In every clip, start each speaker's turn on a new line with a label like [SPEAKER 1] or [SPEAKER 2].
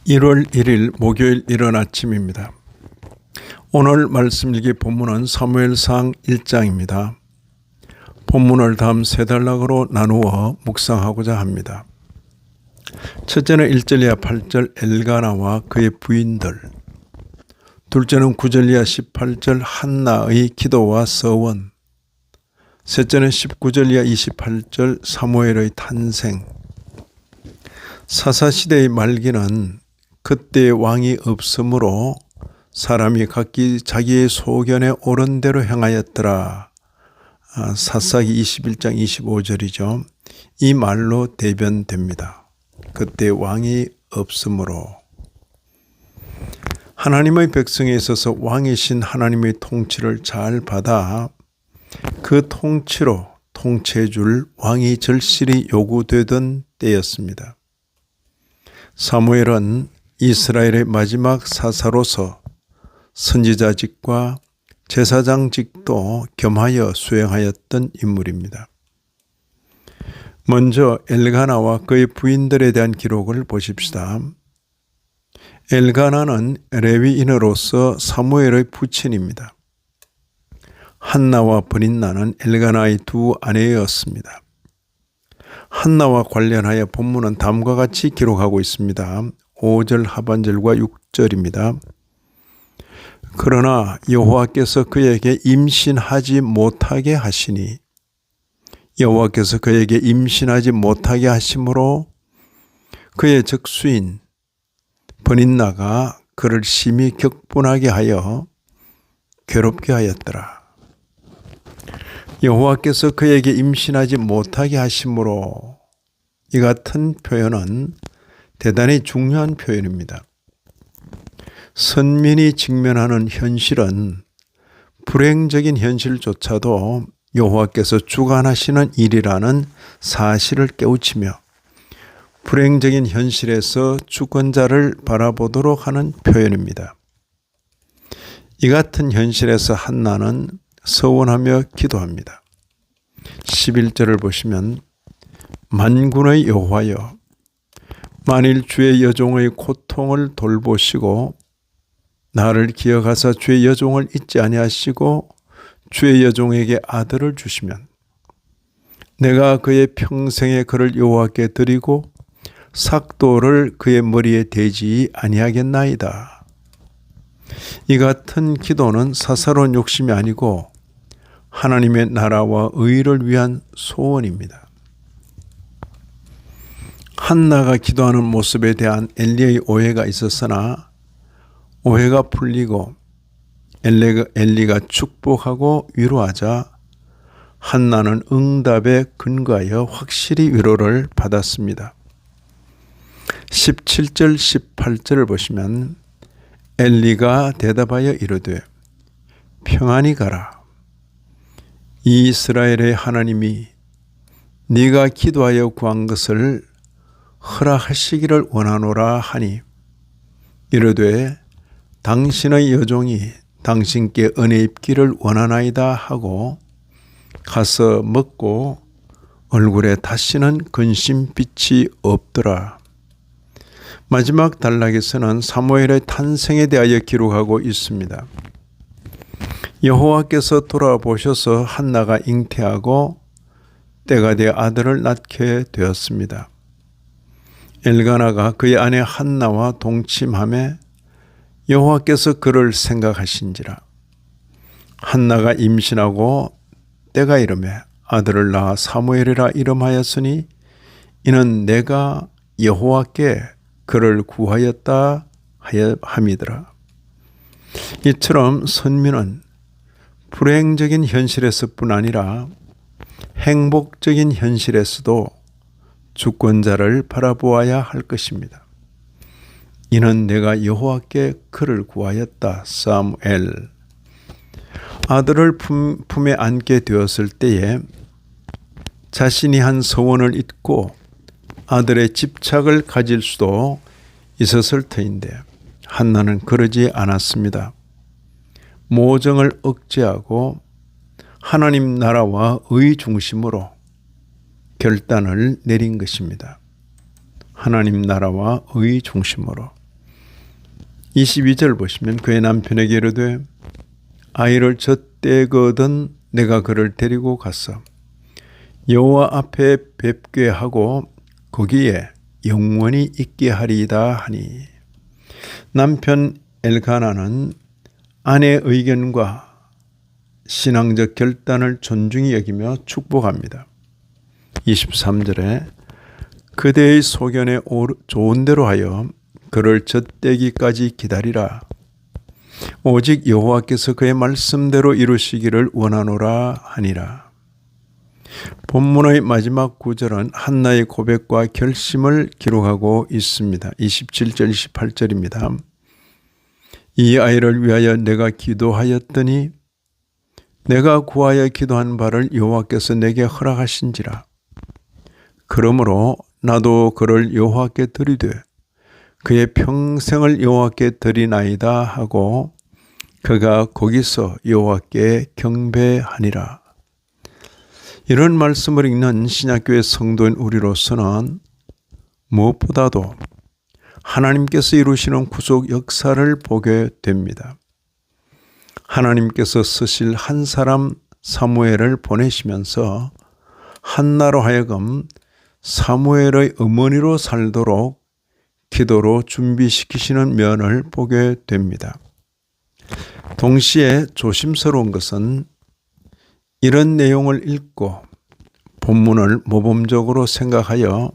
[SPEAKER 1] 1월 1일 목요일 이른 아침입니다. 오늘 말씀 읽기 본문은 사무엘상 1장입니다. 본문을 다음 세 단락으로 나누어 묵상하고자 합니다. 첫째는 1절 이하 8절 엘가나와 그의 부인들, 둘째는 9절 이하 18절 한나의 기도와 서원, 셋째는 19절 이하 28절 사무엘의 탄생. 사사시대의 말기는 그때 왕이 없으므로 사람이 각기 자기의 소견에 옳은 대로 행하였더라. 사사기 21장 25절이죠. 이 말로 대변됩니다. 그때 왕이 없으므로. 하나님의 백성에 있어서 왕이신 하나님의 통치를 잘 받아 그 통치로 통치해 줄 왕이 절실히 요구되던 때였습니다. 사무엘은 이스라엘의 마지막 사사로서 선지자직과 제사장직도 겸하여 수행하였던 인물입니다. 먼저 엘가나와 그의 부인들에 대한 기록을 보십시다. 엘가나는 레위인으로서 사무엘의 부친입니다. 한나와 브린나는 엘가나의 두 아내였습니다. 한나와 관련하여 본문은 다음과 같이 기록하고 있습니다. 5절 하반절과 6절입니다. 그러나 여호와께서 그에게 임신하지 못하게 하시니 여호와께서 그에게 임신하지 못하게 하심으로 그의 적수인 브린나가 그를 심히 격분하게 하여 괴롭게 하였더라. 여호와께서 그에게 임신하지 못하게 하심으로, 이 같은 표현은 대단히 중요한 표현입니다. 선민이 직면하는 현실은 불행적인 현실조차도 여호와께서 주관하시는 일이라는 사실을 깨우치며 불행적인 현실에서 주권자를 바라보도록 하는 표현입니다. 이 같은 현실에서 한나는 서원하며 기도합니다. 11절을 보시면 만군의 여호와여, 만일 주의 여종의 고통을 돌보시고 나를 기억하사 주의 여종을 잊지 아니하시고 주의 여종에게 아들을 주시면 내가 그의 평생에 그를 여호와께 드리고 삭도를 그의 머리에 대지 아니하겠나이다. 이 같은 기도는 사사로운 욕심이 아니고 하나님의 나라와 의를 위한 소원입니다. 한나가 기도하는 모습에 대한 엘리의 오해가 있었으나 오해가 풀리고 엘리가 축복하고 위로하자 한나는 응답에 근거하여 확실히 위로를 받았습니다. 17절 18절을 보시면 엘리가 대답하여 이르되 평안히 가라. 이스라엘의 하나님이 네가 기도하여 구한 것을 허락하시기를 원하노라 하니 이르되 당신의 여종이 당신께 은혜 입기를 원하나이다 하고 가서 먹고 얼굴에 다시는 근심빛이 없더라. 마지막 단락에서는 사무엘의 탄생에 대하여 기록하고 있습니다. 여호와께서 돌아보셔서 한나가 잉태하고 때가 되어 아들을 낳게 되었습니다. 엘가나가 그의 아내 한나와 동침하며 여호와께서 그를 생각하신지라. 한나가 임신하고 때가 이르매 아들을 낳아 사무엘이라 이름하였으니 이는 내가 여호와께 그를 구하였다 함이더라. 이처럼 선민은 불행적인 현실에서뿐 아니라 행복적인 현실에서도 주권자를 바라보아야 할 것입니다. 이는 내가 여호와께 그를 구하였다. 사무엘. 아들을 품에 안게 되었을 때에 자신이 한 소원을 잊고 아들의 집착을 가질 수도 있었을 터인데 한나는 그러지 않았습니다. 모정을 억제하고 하나님 나라와 의 중심으로 결단을 내린 것입니다. 하나님 나라와 의 중심으로. 22절 보시면 그의 남편에게 이르되 아이를 젖대거든 내가 그를 데리고 갔어 여호와 앞에 뵙게 하고 거기에 영원히 있게 하리이다 하니 남편 엘가나는 아내의 의견과 신앙적 결단을 존중히 여기며 축복합니다. 23절에 그대의 소견에 좋은 대로 하여 그를 젖대기까지 기다리라. 오직 여호와께서 그의 말씀대로 이루시기를 원하노라 하니라. 본문의 마지막 구절은 한나의 고백과 결심을 기록하고 있습니다. 27절 28절입니다. 이 아이를 위하여 내가 기도하였더니 내가 구하여 기도한 바를 여호와께서 내게 허락하신지라. 그러므로 나도 그를 여호와께 드리되 그의 평생을 여호와께 드리나이다 하고 그가 거기서 여호와께 경배하니라. 이런 말씀을 읽는 신약교회 성도인 우리로서는 무엇보다도 하나님께서 이루시는 구속 역사를 보게 됩니다. 하나님께서 쓰실 한 사람 사무엘을 보내시면서 한나로 하여금 사무엘의 어머니로 살도록 기도로 준비시키시는 면을 보게 됩니다. 동시에 조심스러운 것은 이런 내용을 읽고 본문을 모범적으로 생각하여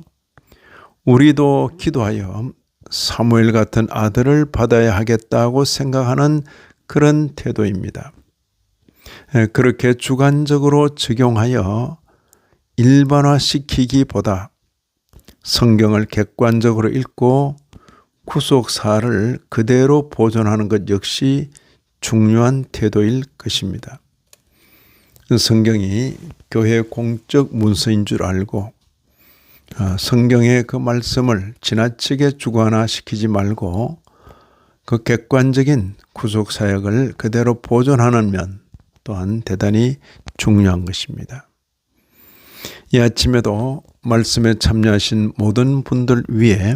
[SPEAKER 1] 우리도 기도하여 사무엘 같은 아들을 받아야 하겠다고 생각하는 그런 태도입니다. 그렇게 주관적으로 적용하여 일반화시키기보다 성경을 객관적으로 읽고 구속사를 그대로 보존하는 것 역시 중요한 태도일 것입니다. 성경이 교회의 공적 문서인 줄 알고 성경의 그 말씀을 지나치게 주관화시키지 말고 그 객관적인 구속사역을 그대로 보존하는 면 또한 대단히 중요한 것입니다. 이 아침에도 말씀에 참여하신 모든 분들 위해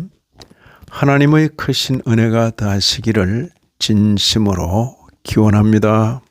[SPEAKER 1] 하나님의 크신 은혜가 더하시기를 진심으로 기원합니다.